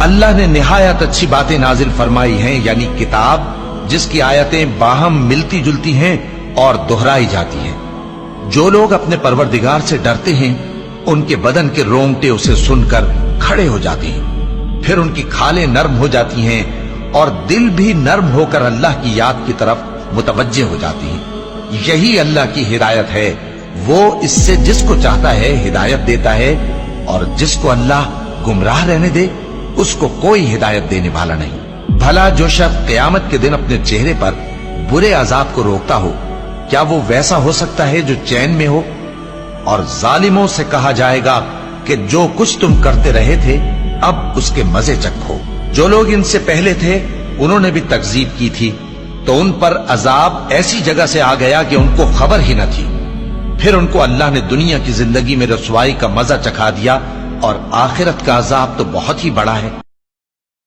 اللہ نے نہایت اچھی باتیں نازل فرمائی ہیں، یعنی کتاب جس کی آیتیں باہم ملتی جلتی ہیں اور دہرائی جاتی ہیں۔ جو لوگ اپنے پروردگار سے ڈرتے ہیں ان کے بدن کے رونگٹے اسے سن کر کھڑے ہو جاتے ہیں، پھر ان کی کھالیں نرم ہو جاتی ہیں اور دل بھی نرم ہو کر اللہ کی یاد کی طرف متوجہ ہو جاتی ہیں۔ یہی اللہ کی ہدایت ہے، وہ اس سے جس کو چاہتا ہے ہدایت دیتا ہے، اور جس کو اللہ گمراہ رہنے دے اس کو کوئی ہدایت دینے والا نہیں۔ بھلا جو شخص قیامت کے دن اپنے چہرے پر برے عذاب کو روکتا ہو، کیا وہ ویسا ہو سکتا ہے جو چین میں ہو؟ اور ظالموں سے کہا جائے گا کہ جو کچھ تم کرتے رہے تھے اب اس کے مزے چکھو۔ جو لوگ ان سے پہلے تھے انہوں نے بھی تکذیب کی تھی، تو ان پر عذاب ایسی جگہ سے آ گیا کہ ان کو خبر ہی نہ تھی۔ پھر ان کو اللہ نے دنیا کی زندگی میں رسوائی کا مزہ چکھا دیا، اور آخرت کا عذاب تو بہت ہی بڑا ہے۔